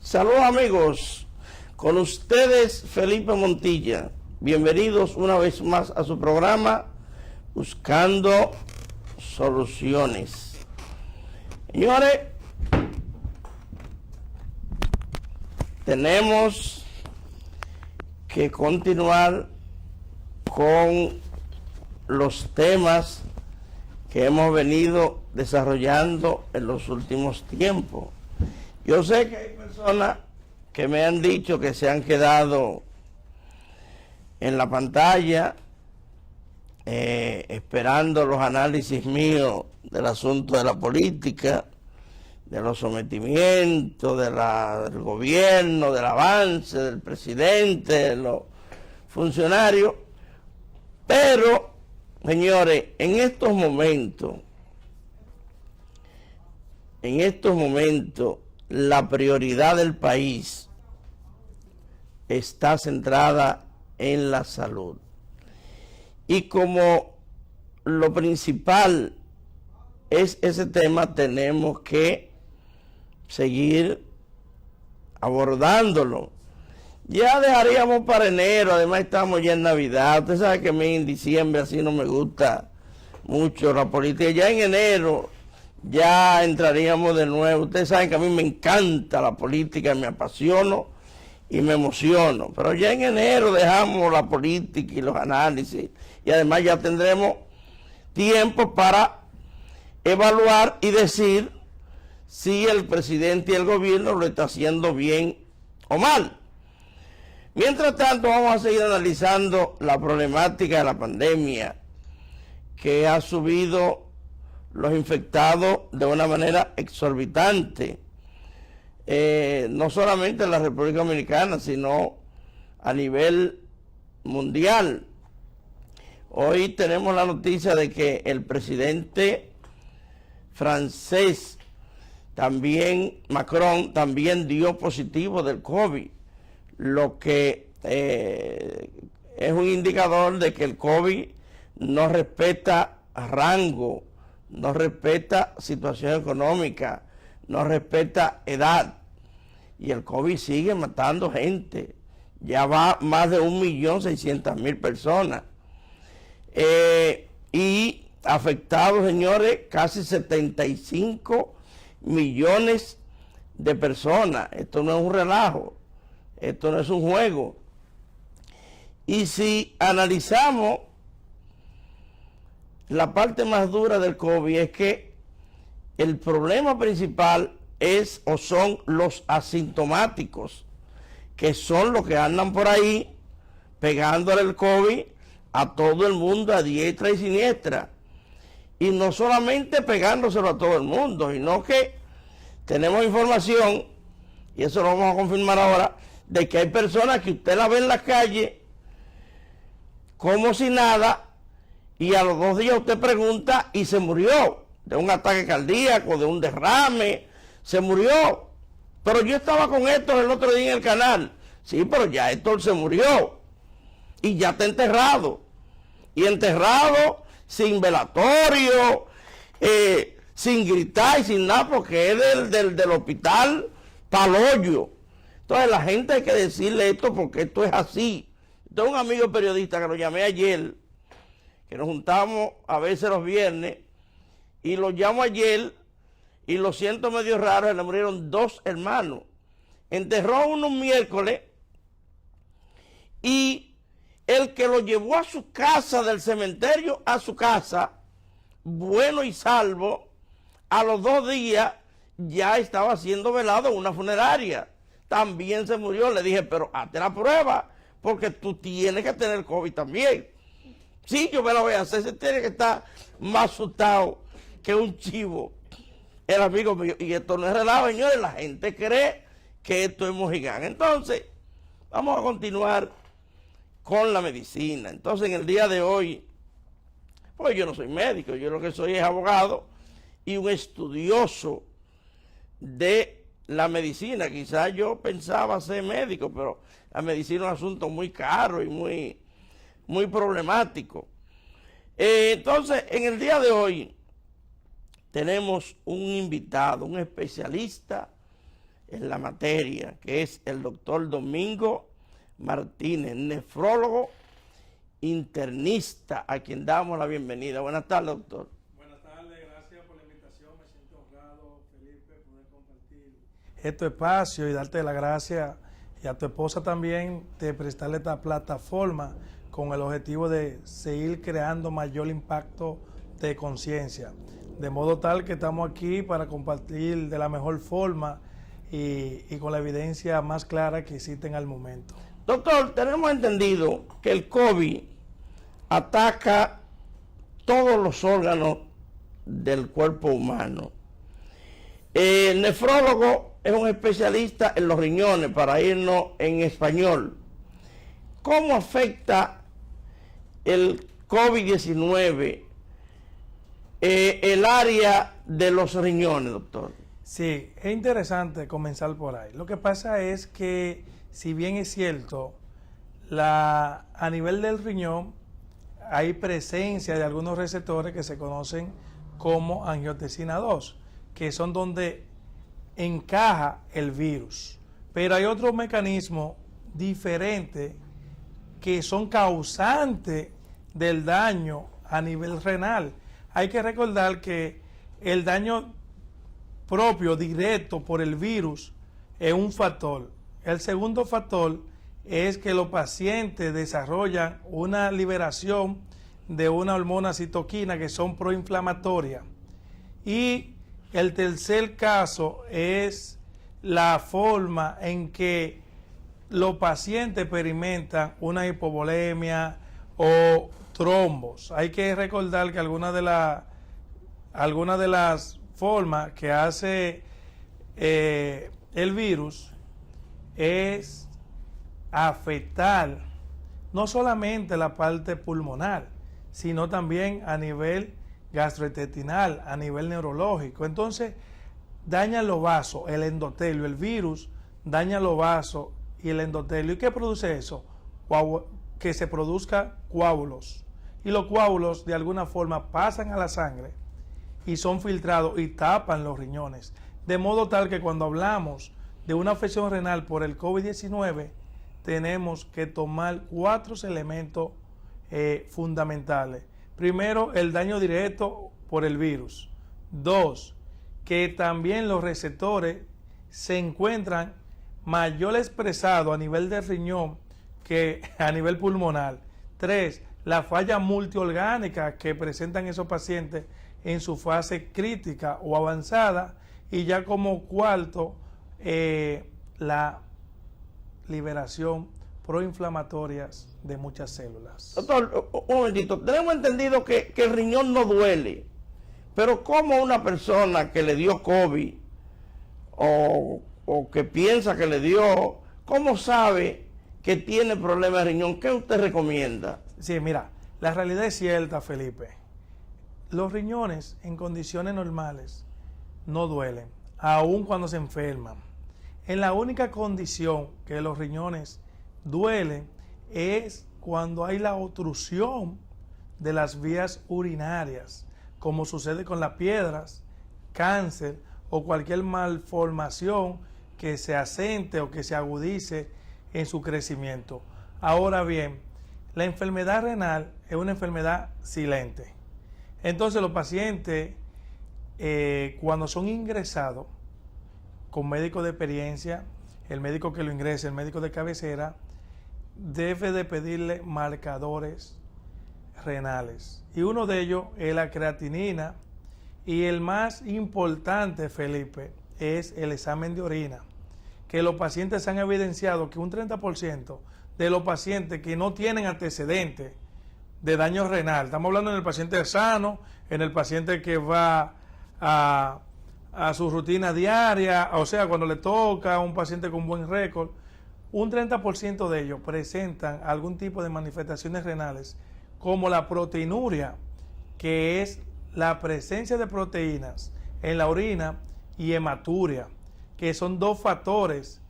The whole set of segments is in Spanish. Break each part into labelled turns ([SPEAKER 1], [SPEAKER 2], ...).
[SPEAKER 1] Saludos amigos, con ustedes Felipe Montilla. Bienvenidos una vez más a su programa Buscando Soluciones. Señores, tenemos que continuar con los temas que hemos venido desarrollando en los últimos tiempos. Yo sé que hay personas que me han dicho que se han quedado en la pantalla esperando los análisis míos del asunto de la política, de los sometimientos, del gobierno, del avance del presidente, de los funcionarios. Pero, señores, en estos momentos, la prioridad del país está centrada en la salud. Y como lo principal es ese tema, tenemos que seguir abordándolo. Ya dejaríamos para enero, además estamos ya en Navidad. Usted sabe que a mí en diciembre así no me gusta mucho la política. Ya en enero ya entraríamos de nuevo. Ustedes saben que a mí me encanta la política, me apasiono y me emociono. Pero ya en enero dejamos la política y los análisis. Y además ya tendremos tiempo para evaluar y decir si el presidente y el gobierno lo está haciendo bien o mal. Mientras tanto, vamos a seguir analizando la problemática de la pandemia que ha subido los infectados de una manera exorbitante, no solamente en la República Dominicana, sino a nivel mundial. Hoy tenemos la noticia de que el presidente francés, Macron, también dio positivo del COVID, lo que es un indicador de que el COVID no respeta rango, no respeta situación económica, no respeta edad. Y el COVID sigue matando gente. Ya va más de 1.600.000 personas. Y afectados, señores, casi 75 millones de personas. Esto no es un relajo. Esto no es un juego. Y si analizamos la parte más dura del COVID, es que el problema principal es o son los asintomáticos, que son los que andan por ahí pegándole el COVID a todo el mundo a diestra y siniestra. Y no solamente pegándoselo a todo el mundo, sino que tenemos información, y eso lo vamos a confirmar ahora, de que hay personas que usted la ve en la calle como si nada, y a los 2 días usted pregunta y se murió de un ataque cardíaco, de un derrame, se murió. Pero yo estaba con Héctor el otro día en el canal. Sí, pero ya Héctor se murió y ya está enterrado. Y enterrado sin velatorio, sin gritar y sin nada, porque es del hospital Paloyo. Entonces la gente hay que decirle esto porque esto es así. Tengo un amigo periodista que lo llamé ayer, que nos juntamos a veces los viernes, y lo llamo ayer y lo siento medio raro, le murieron 2 hermanos. Enterró uno un miércoles y el que lo llevó a su casa, del cementerio a su casa, bueno y salvo, a los 2 días ya estaba siendo velado en una funeraria. También se murió. Le dije, pero hazte la prueba, porque tú tienes que tener COVID también. Sí, yo me la voy a hacer. Se tiene que estar más asustado que un chivo. El amigo mío. Y esto no es relajo, señores. La gente cree que esto es mojigán. Entonces, vamos a continuar con la medicina. Entonces, en el día de hoy, pues yo no soy médico. Yo lo que soy es abogado y un estudioso de la medicina. Quizás yo pensaba ser médico, pero la medicina es un asunto muy caro y muy problemático. Entonces, en el día de hoy tenemos un invitado, un especialista en la materia, que es el doctor Domingo Martínez, nefrólogo internista, a quien damos la bienvenida. Buenas tardes, doctor.
[SPEAKER 2] Buenas tardes, gracias por la invitación. Me siento honrado, Felipe, poder compartir este espacio y darte las gracias, y a tu esposa también, de prestarle esta plataforma con el objetivo de seguir creando mayor impacto de conciencia. De modo tal que estamos aquí para compartir de la mejor forma y con la evidencia más clara que existe al momento.
[SPEAKER 1] Doctor, tenemos entendido que el COVID ataca todos los órganos del cuerpo humano. El nefrólogo es un especialista en los riñones, para irnos en español. ¿Cómo afecta el COVID-19 el área de los riñones, doctor?
[SPEAKER 2] Sí, es interesante comenzar por ahí. Lo que pasa es que, si bien es cierto, a nivel del riñón hay presencia de algunos receptores que se conocen como angiotensina 2, que son donde encaja el virus. Pero hay otros mecanismos diferentes que son causantes del daño a nivel renal. Hay que recordar que el daño propio, directo por el virus, es un factor. El segundo factor es que los pacientes desarrollan una liberación de una hormona citoquina que son proinflamatorias. Y el tercer caso es la forma en que los pacientes experimentan una hipovolemia o trombos. Hay que recordar que algunas de las formas que hace el virus es afectar no solamente la parte pulmonar, sino también a nivel gastrointestinal, a nivel neurológico. Entonces, daña los vasos, el endotelio. El virus daña los vasos y el endotelio. ¿Y qué produce eso? Que se produzcan coágulos. Y los coágulos, de alguna forma, pasan a la sangre y son filtrados y tapan los riñones. De modo tal que cuando hablamos de una afección renal por el COVID-19, tenemos que tomar 4 elementos fundamentales. Primero, el daño directo por el virus. 2, que también los receptores se encuentran mayor expresados a nivel del riñón que a nivel pulmonar. 3, la falla multiorgánica que presentan esos pacientes en su fase crítica o avanzada. Y ya como cuarto, la liberación proinflamatorias de muchas células.
[SPEAKER 1] Doctor, un momentito. Tenemos entendido que el riñón no duele, pero ¿cómo una persona que le dio COVID o que piensa que le dio, cómo sabe que tiene problemas de riñón? ¿Qué usted recomienda?
[SPEAKER 2] Sí, mira, la realidad es cierta, Felipe. Los riñones en condiciones normales no duelen, aun cuando se enferman. En la única condición que los riñones duelen es cuando hay la obstrucción de las vías urinarias, como sucede con las piedras, cáncer o cualquier malformación que se asente o que se agudice en su crecimiento. Ahora bien, la enfermedad renal es una enfermedad silente. Entonces los pacientes, cuando son ingresados con médico de experiencia, el médico que lo ingrese, el médico de cabecera, debe de pedirle marcadores renales. Y uno de ellos es la creatinina. Y el más importante, Felipe, es el examen de orina. Que los pacientes han evidenciado que un 30% de los pacientes que no tienen antecedentes de daño renal, estamos hablando en el paciente sano, en el paciente que va a su rutina diaria, o sea, cuando le toca a un paciente con buen récord, un 30% de ellos presentan algún tipo de manifestaciones renales, como la proteinuria, que es la presencia de proteínas en la orina, y hematuria, que son 2 factores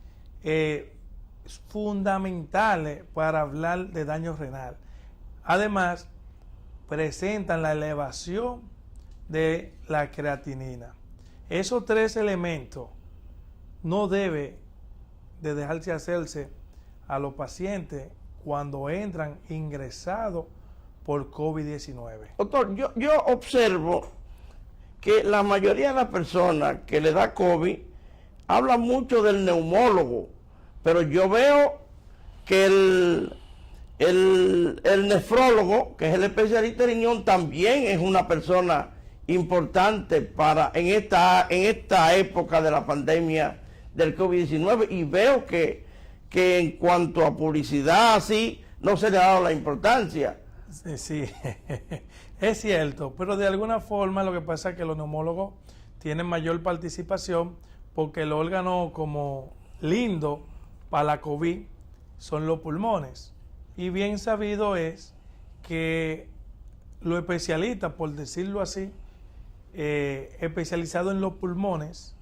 [SPEAKER 2] fundamentales para hablar de daño renal. Además, presentan la elevación de la creatinina. Esos 3 elementos no debe de dejarse hacerse a los pacientes cuando entran ingresados por COVID-19.
[SPEAKER 1] Doctor, yo observo que la mayoría de las personas que le da COVID hablan mucho del neumólogo, pero yo veo que el nefrólogo, que es el especialista en riñón, también es una persona importante en esta época de la pandemia del COVID-19, y veo que en cuanto a publicidad así no se le ha dado la importancia.
[SPEAKER 2] Sí, es cierto, pero de alguna forma lo que pasa es que los neumólogos tienen mayor participación porque el órgano como lindo para la COVID son los pulmones. Y bien sabido es que los especialistas, por decirlo así, especializados en los pulmones,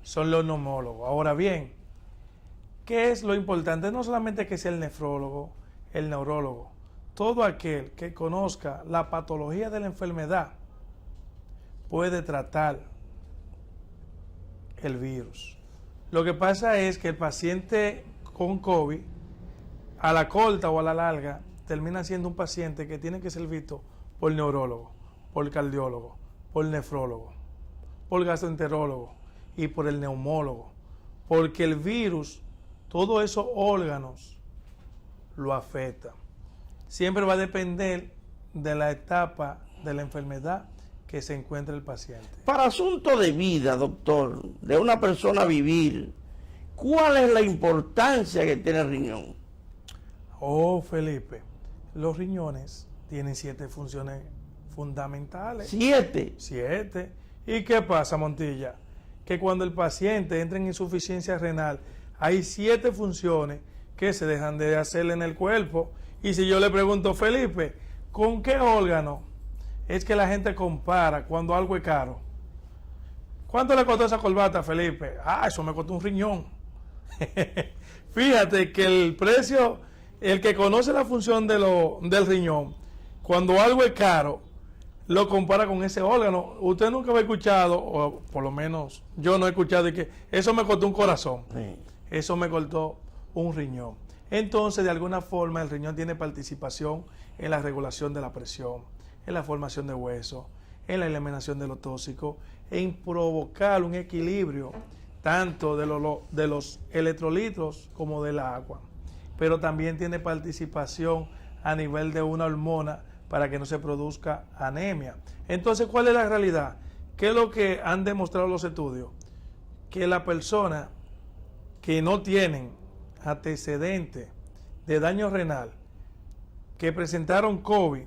[SPEAKER 2] son los neumólogos. Ahora bien, ¿qué es lo importante? No solamente que sea el nefrólogo, el neurólogo, todo aquel que conozca la patología de la enfermedad puede tratar el virus. Lo que pasa es que el paciente con COVID, a la corta o a la larga, termina siendo un paciente que tiene que ser visto por neurólogo, por cardiólogo, por nefrólogo, por gastroenterólogo y por el neumólogo, porque el virus, todos esos órganos lo afecta. Siempre va a depender de la etapa de la enfermedad que se encuentre el paciente.
[SPEAKER 1] Para asunto de vida, doctor, de una persona vivir, ¿cuál es la importancia que tiene el riñón?
[SPEAKER 2] Oh, Felipe, los riñones tienen 7 funciones fundamentales.
[SPEAKER 1] 7.
[SPEAKER 2] 7. ¿Y qué pasa, Montilla? Que cuando el paciente entra en insuficiencia renal, hay 7 funciones que se dejan de hacer en el cuerpo. Y si yo le pregunto, Felipe, ¿con qué órgano es que la gente compara cuando algo es caro? ¿Cuánto le costó esa corbata, Felipe? Ah, eso me costó un riñón. Fíjate que el precio, el que conoce la función del riñón, cuando algo es caro, lo compara con ese órgano. Usted nunca ha escuchado, o por lo menos yo no he escuchado, de que eso me costó un corazón.
[SPEAKER 1] Sí.
[SPEAKER 2] Eso me costó un riñón. Entonces, de alguna forma, el riñón tiene participación en la regulación de la presión, en la formación de huesos, en la eliminación de los tóxicos, en provocar un equilibrio tanto de los electrolitos como del agua. Pero también tiene participación a nivel de una hormona para que no se produzca anemia. Entonces, ¿cuál es la realidad? ¿Qué es lo que han demostrado los estudios? Que la persona que no tienen antecedentes de daño renal, que presentaron COVID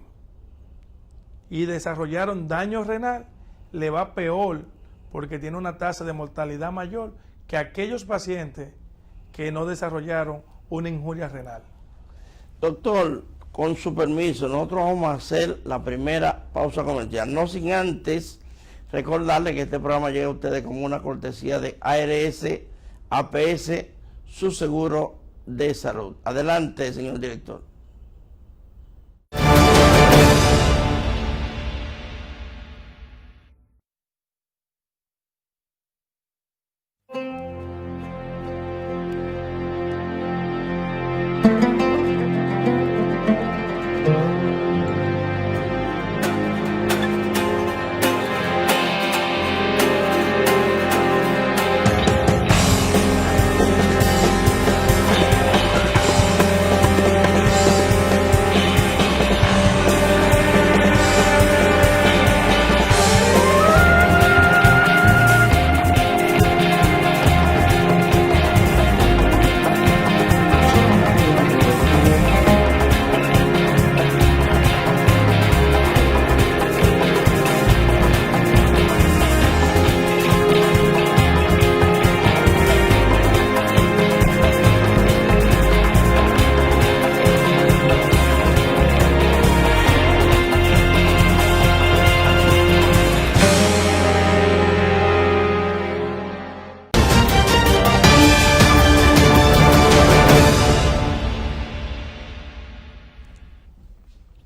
[SPEAKER 2] y desarrollaron daño renal, le va peor porque tiene una tasa de mortalidad mayor que aquellos pacientes que no desarrollaron una injuria renal.
[SPEAKER 1] Doctor, con su permiso, nosotros vamos a hacer la primera pausa comercial, no sin antes recordarle que este programa llega a ustedes como una cortesía de ARS APS, su seguro de salud. Adelante, señor director.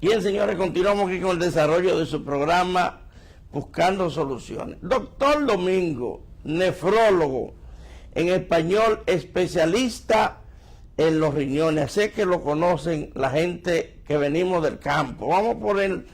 [SPEAKER 1] Bien, señores, continuamos aquí con el desarrollo de su programa Buscando Soluciones. Doctor Domingo, nefrólogo, en español, especialista en los riñones. Así que lo conocen la gente que venimos del campo. Vamos a poner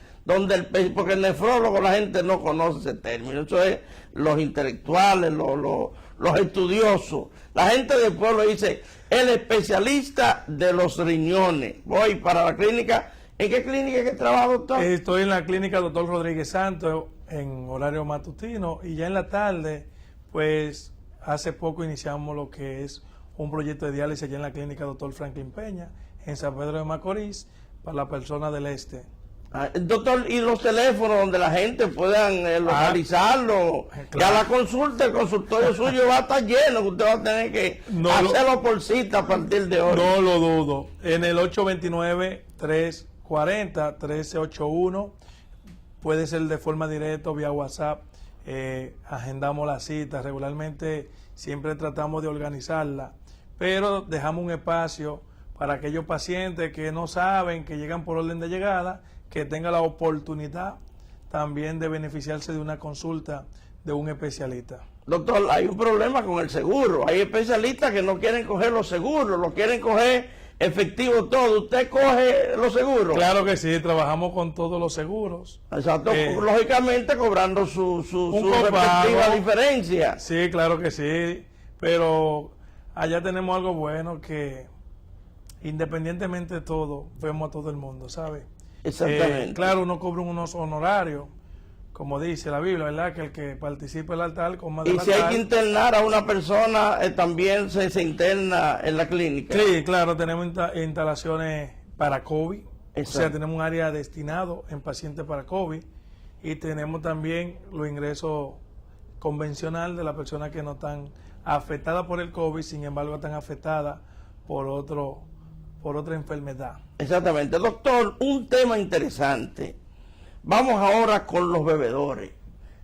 [SPEAKER 1] porque el nefrólogo la gente no conoce ese término. Eso es los intelectuales, los estudiosos. La gente del pueblo dice, el especialista de los riñones. Voy para la clínica. ¿En qué clínica que trabaja, doctor?
[SPEAKER 2] Estoy en la clínica Dr. Rodríguez Santos en horario matutino, y ya en la tarde, pues hace poco iniciamos lo que es un proyecto de diálisis allá en la clínica Dr. Franklin Peña en San Pedro de Macorís para la persona del este.
[SPEAKER 1] Doctor, y los teléfonos donde la gente puedan localizarlo.
[SPEAKER 2] Claro.
[SPEAKER 1] Ya la consulta, el consultorio suyo va a estar lleno, que usted va a tener que hacerlo por cita a partir de hoy.
[SPEAKER 2] No lo dudo. En el 829-340-1381, puede ser de forma directa o vía WhatsApp. Agendamos la cita. Regularmente siempre tratamos de organizarla, pero dejamos un espacio para aquellos pacientes que no saben, que llegan por orden de llegada, que tengan la oportunidad también de beneficiarse de una consulta de un especialista.
[SPEAKER 1] Doctor, hay un problema con el seguro. Hay especialistas que no quieren coger los seguros, lo quieren coger efectivo todo. ¿Usted coge los seguros?
[SPEAKER 2] Claro que sí, trabajamos con todos los seguros.
[SPEAKER 1] Exacto, lógicamente cobrando su respectiva diferencia.
[SPEAKER 2] Sí, claro que sí, pero allá tenemos algo bueno, que independientemente de todo, vemos a todo el mundo, ¿sabe?
[SPEAKER 1] Exactamente.
[SPEAKER 2] Claro, uno cobra unos honorarios, como dice la Biblia, ¿verdad? Que el que participe en el altar con más del altar.
[SPEAKER 1] Y si hay que internar a una persona, también se interna en la clínica.
[SPEAKER 2] Sí, claro, tenemos instalaciones para COVID. Exacto. O sea, tenemos un área destinado en pacientes para COVID, y tenemos también los ingresos convencional de las personas que no están afectadas por el COVID, sin embargo están afectadas por otra enfermedad.
[SPEAKER 1] Exactamente. Doctor, un tema interesante. Vamos ahora con los bebedores.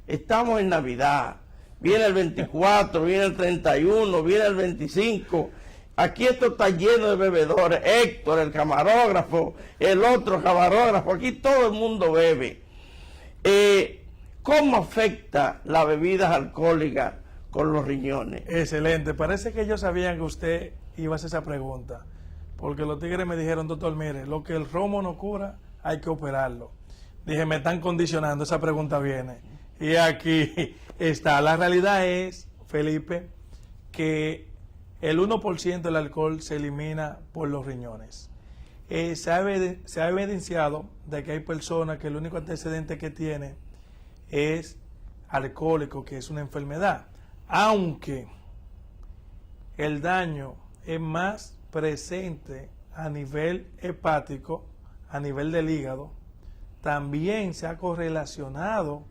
[SPEAKER 1] Estamos en Navidad. Viene el 24, viene el 31, viene el 25. Aquí esto está lleno de bebedores. Héctor, el camarógrafo, el otro camarógrafo. Aquí todo el mundo bebe. ¿Cómo afecta las bebidas alcohólicas con los riñones?
[SPEAKER 2] Excelente. Parece que ellos sabían que usted iba a hacer esa pregunta, porque los tigres me dijeron, doctor, mire, lo que el romo no cura, hay que operarlo. Dije, me están condicionando, esa pregunta viene. Y aquí está. La realidad es, Felipe, que el 1% del alcohol se elimina por los riñones. Se ha evidenciado de que hay personas que el único antecedente que tiene es alcohólico, que es una enfermedad. Aunque el daño es más presente a nivel hepático, a nivel del hígado, también se ha correlacionado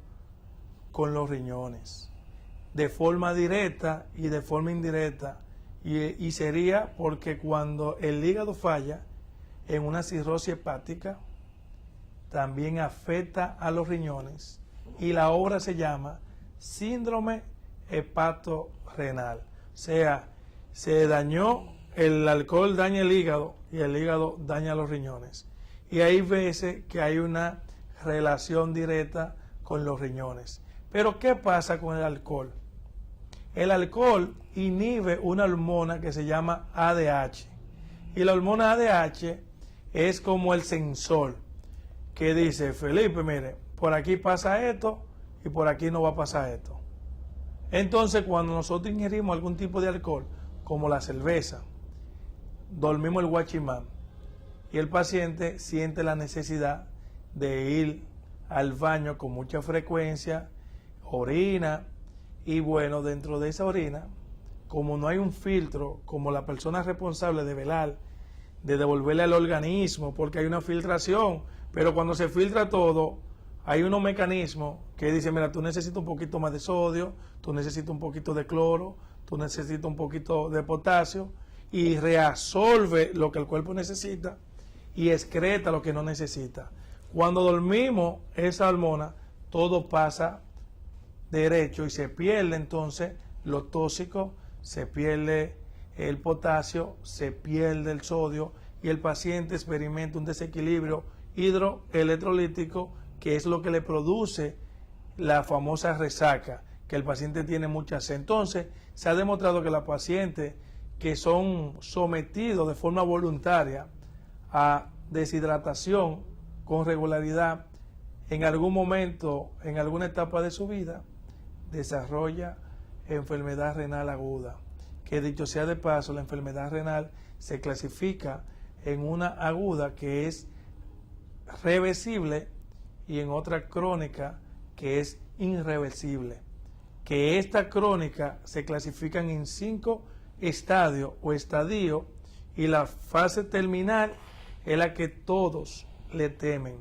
[SPEAKER 2] con los riñones, de forma directa y de forma indirecta, y sería porque cuando el hígado falla en una cirrosis hepática, también afecta a los riñones, y la obra se llama síndrome hepatorrenal. O sea, se dañó, el alcohol daña el hígado y el hígado daña los riñones. Y hay veces que hay una relación directa con los riñones. Pero ¿qué pasa con el alcohol? El alcohol inhibe una hormona que se llama ADH. Y la hormona ADH es como el sensor que dice, Felipe, mire, por aquí pasa esto y por aquí no va a pasar esto. Entonces, cuando nosotros ingerimos algún tipo de alcohol, como la cerveza, dormimos el guachimán, y el paciente siente la necesidad de ir al baño con mucha frecuencia, orina, y bueno, dentro de esa orina, como no hay un filtro, como la persona responsable de velar, de devolverle al organismo, porque hay una filtración, pero cuando se filtra todo, hay unos mecanismos que dicen, mira, tú necesitas un poquito más de sodio, tú necesitas un poquito de cloro, tú necesitas un poquito de potasio, y reabsorbe lo que el cuerpo necesita y excreta lo que no necesita. Cuando dormimos esa hormona, todo pasa derecho y se pierde entonces lo tóxico, se pierde el potasio, se pierde el sodio, y el paciente experimenta un desequilibrio hidroelectrolítico, que es lo que le produce la famosa resaca, que el paciente tiene mucha sed. Entonces, se ha demostrado que los pacientes que son sometidos de forma voluntaria a deshidratación con regularidad, en algún momento, en alguna etapa de su vida, desarrolla enfermedad renal aguda. Que dicho sea de paso, la enfermedad renal se clasifica en una aguda que es reversible y en otra crónica que es irreversible. Que esta crónica se clasifican en 5 estadios o estadios, y la fase terminal es la que todos le temen,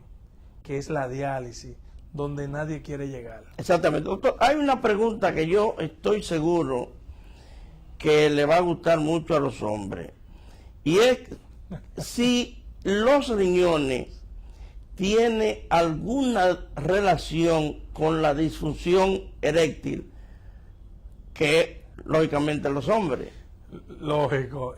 [SPEAKER 2] que es la diálisis, donde nadie quiere llegar.
[SPEAKER 1] Exactamente. Doctor, hay una pregunta que yo estoy seguro que le va a gustar mucho a los hombres, y es si los riñones tienen alguna relación con la disfunción eréctil, que lógicamente los hombres.
[SPEAKER 2] Lógico.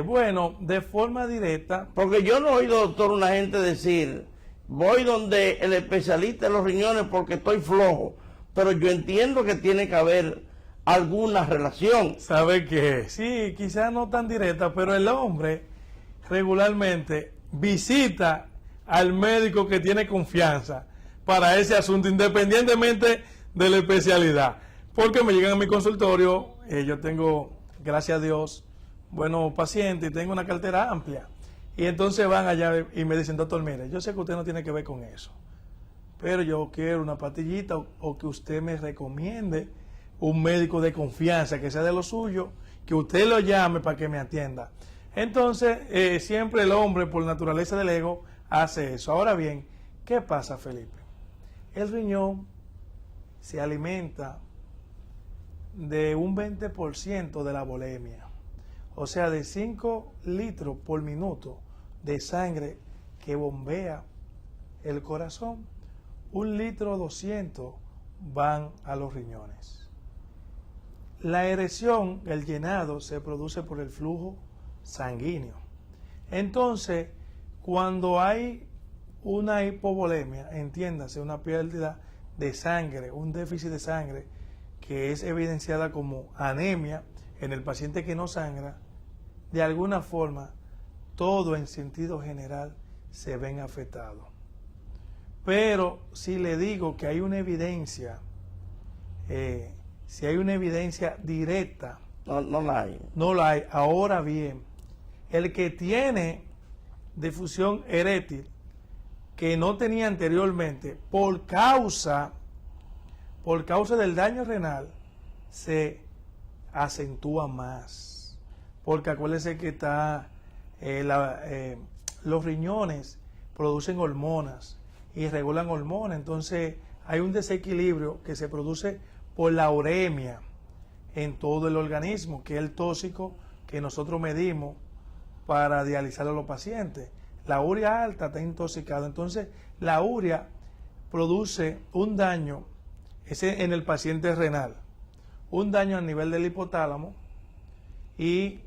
[SPEAKER 2] Bueno, de forma directa.
[SPEAKER 1] Porque yo no he oído, doctor, una gente decir, voy donde el especialista de los riñones porque estoy flojo, pero yo entiendo que tiene que haber alguna relación.
[SPEAKER 2] ¿Sabe qué? Sí, quizás no tan directa, pero el hombre regularmente visita al médico que tiene confianza para ese asunto, independientemente de la especialidad. Porque me llegan a mi consultorio, yo tengo, gracias a Dios, buenos pacientes y tengo una cartera amplia. Y entonces van allá y me dicen, doctor, mire, yo sé que usted no tiene que ver con eso, pero yo quiero una pastillita o que usted me recomiende un médico de confianza, que sea de lo suyo, que usted lo llame para que me atienda. Entonces, siempre el hombre, por naturaleza del ego, hace eso. Ahora bien, ¿qué pasa, Felipe? El riñón se alimenta de un 20% de la volemia, o sea, de 5 litros por minuto de sangre que bombea el corazón, 1 litro 200 van a los riñones. La erección, el llenado, se produce por el flujo sanguíneo. Entonces, cuando hay una hipovolemia, entiéndase, una pérdida de sangre, un déficit de sangre, que es evidenciada como anemia en el paciente que no sangra, de alguna forma, todo en sentido general se ven afectados. Pero si le digo que hay una evidencia, si hay una evidencia directa,
[SPEAKER 1] No la hay.
[SPEAKER 2] no la hay. Ahora bien, el que tiene difusión eréctil, que no tenía anteriormente, por causa del daño renal, se acentúa más. Porque acuérdense que los riñones producen hormonas y regulan hormonas. Entonces hay un desequilibrio que se produce por la uremia en todo el organismo, que es el tóxico que nosotros medimos para dializar a los pacientes. La urea alta está intoxicada. Entonces la urea produce un daño en el paciente renal, un daño a nivel del hipotálamo, y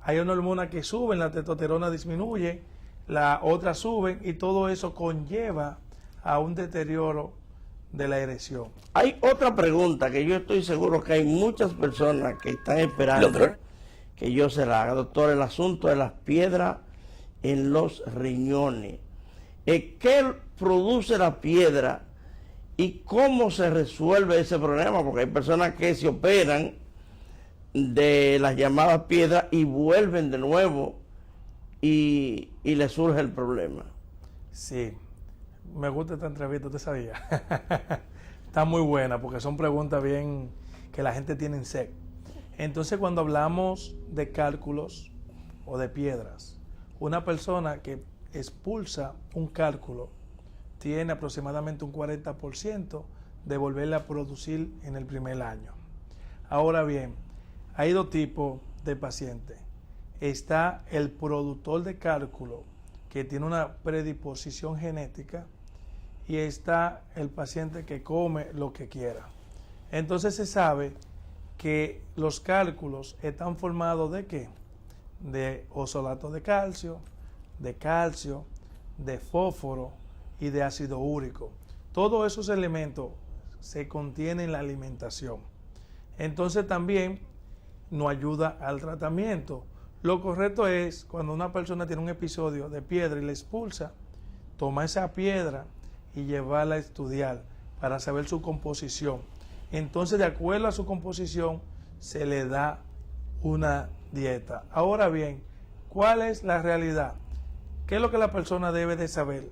[SPEAKER 2] hay una hormona que sube, la testosterona disminuye, la otra sube, y todo eso conlleva a un deterioro de la erección.
[SPEAKER 1] Hay otra pregunta que yo estoy seguro que hay muchas personas que están esperando que yo se la haga, doctor, el asunto de las piedras en los riñones. ¿Qué produce la piedra y cómo se resuelve ese problema? Porque hay personas que se operan de las llamadas piedras y vuelven de nuevo y les surge el problema.
[SPEAKER 2] Sí, me gusta esta entrevista, usted sabía. Está muy buena porque son preguntas bien que la gente tiene en sed. Entonces, cuando hablamos de cálculos o de piedras, una persona que expulsa un cálculo tiene aproximadamente un 40% de volverla a producir en el primer año. Ahora bien, hay dos tipos de pacientes. Está el productor de cálculo, que tiene una predisposición genética, y está el paciente que come lo que quiera. Entonces se sabe que los cálculos están formados ¿de qué? De oxalato de calcio, de fósforo y de ácido úrico. Todos esos elementos se contiene en la alimentación. Entonces también no ayuda al tratamiento. Lo correcto es, cuando una persona tiene un episodio de piedra y le expulsa, toma esa piedra y llevarla a estudiar para saber su composición. Entonces, de acuerdo a su composición, se le da una dieta. Ahora bien, ¿cuál es la realidad? ¿Qué es lo que la persona debe de saber?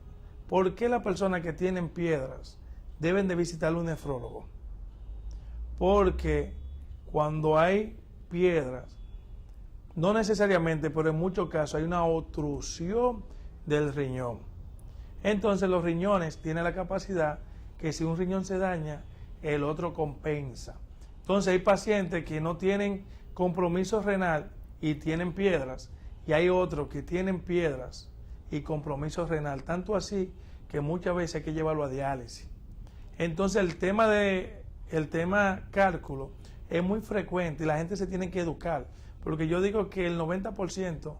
[SPEAKER 2] ¿Por qué las personas que tienen piedras deben de visitar a un nefrólogo? Porque cuando hay piedras, no necesariamente, pero en muchos casos hay una obstrucción del riñón. Entonces los riñones tienen la capacidad que si un riñón se daña, el otro compensa. Entonces hay pacientes que no tienen compromiso renal y tienen piedras, y hay otros que tienen piedras y compromiso renal, tanto así que muchas veces hay que llevarlo a diálisis. Entonces el tema cálculo es muy frecuente y la gente se tiene que educar, porque yo digo que el 90%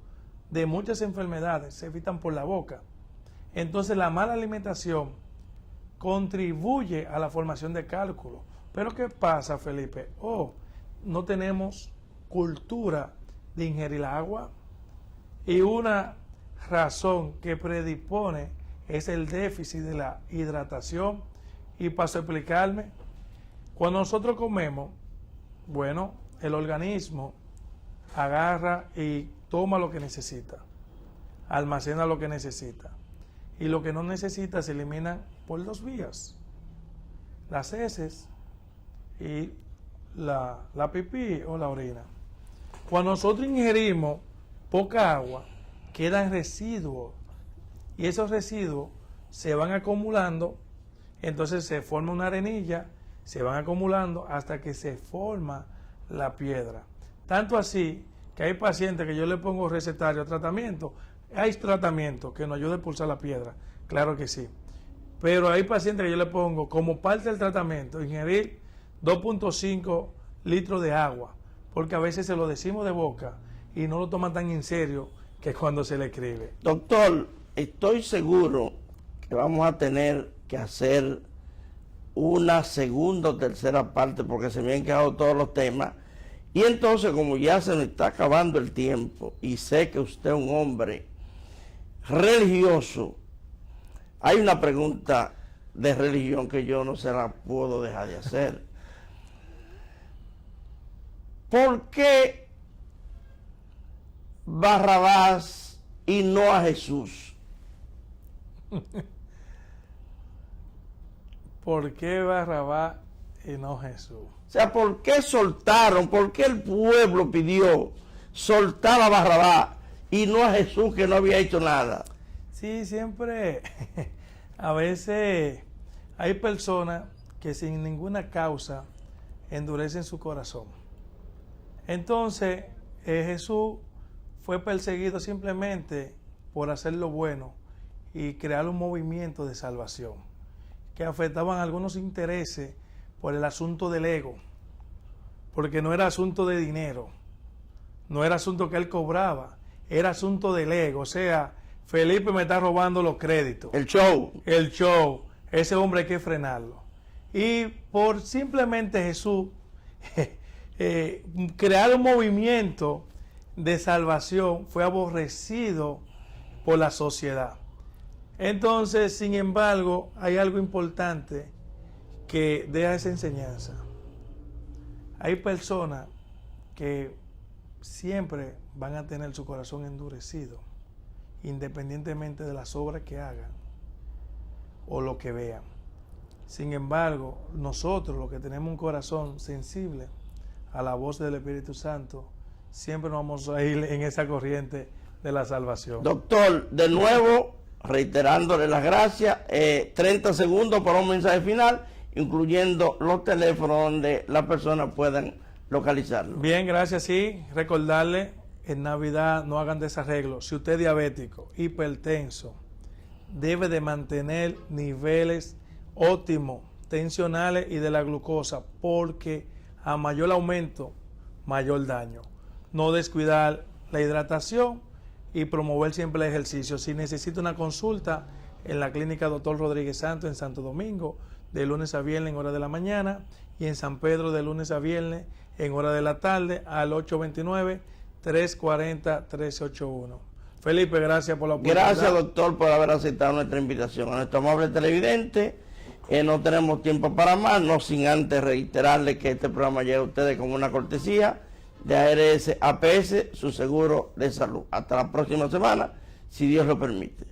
[SPEAKER 2] de muchas enfermedades se evitan por la boca. Entonces la mala alimentación contribuye a la formación de cálculo. Pero ¿qué pasa, Felipe? No tenemos cultura de ingerir agua, y una razón que predispone es el déficit de la hidratación. Y paso a explicarme, cuando nosotros comemos, bueno, el organismo agarra y toma lo que necesita, almacena lo que necesita, y lo que no necesita se elimina por dos vías: las heces y la pipí o la orina. Cuando nosotros ingerimos poca agua, quedan residuos, y esos residuos se van acumulando, entonces se forma una arenilla, se van acumulando hasta que se forma la piedra. Tanto así que hay pacientes que yo le pongo recetario tratamiento. Hay tratamiento que nos ayuda a expulsar la piedra, claro que sí. Pero hay pacientes que yo le pongo como parte del tratamiento ingerir 2.5 litros de agua, porque a veces se lo decimos de boca y no lo toman tan en serio que cuando se le escribe.
[SPEAKER 1] Doctor, estoy seguro que vamos a tener que hacer una segunda o tercera parte porque se me han quedado todos los temas. Y entonces, como ya se me está acabando el tiempo y sé que usted es un hombre religioso, hay una pregunta de religión que yo no se la puedo dejar de hacer. ¿Por qué Barrabás y no a Jesús?
[SPEAKER 2] ¿Por qué Barrabás y no Jesús?
[SPEAKER 1] O sea, ¿por qué soltaron? ¿Por qué el pueblo pidió soltar a Barrabás y no a Jesús, que no había hecho nada?
[SPEAKER 2] Sí, siempre, a veces hay personas que sin ninguna causa endurecen su corazón. Entonces, Jesús fue perseguido simplemente por hacer lo bueno y crear un movimiento de salvación que afectaban algunos intereses por el asunto del ego, porque no era asunto de dinero, no era asunto que él cobraba, era asunto del ego. O sea, Felipe me está robando los créditos.
[SPEAKER 1] El show.
[SPEAKER 2] Ese hombre hay que frenarlo. Y por simplemente Jesús crear un movimiento de salvación fue aborrecido por la sociedad. Entonces, sin embargo, hay algo importante que deja esa enseñanza. Hay personas que siempre van a tener su corazón endurecido, independientemente de las obras que hagan o lo que vean. Sin embargo, nosotros, los que tenemos un corazón sensible a la voz del Espíritu Santo, siempre nos vamos a ir en esa corriente de la salvación.
[SPEAKER 1] Doctor, de nuevo, reiterándole las gracias, 30 segundos para un mensaje final, incluyendo los teléfonos donde las personas puedan localizarlo.
[SPEAKER 2] Bien, gracias. Sí, recordarle, en Navidad no hagan desarreglos. Si usted es diabético, hipertenso, debe de mantener niveles óptimos, tensionales y de la glucosa, porque a mayor aumento, mayor daño. No descuidar la hidratación y promover siempre el ejercicio. Si necesita una consulta en la clínica Dr. Rodríguez Santos en Santo Domingo, de lunes a viernes en hora de la mañana y en San Pedro de lunes a viernes en hora de la tarde al 829-340-1381. Felipe, gracias por la oportunidad.
[SPEAKER 1] Gracias, doctor, por haber aceptado nuestra invitación. A nuestro amable televidente, no tenemos tiempo para más, no sin antes reiterarle que este programa llega a ustedes como una cortesía de ARS APS, su seguro de salud. Hasta la próxima semana, si Dios lo permite.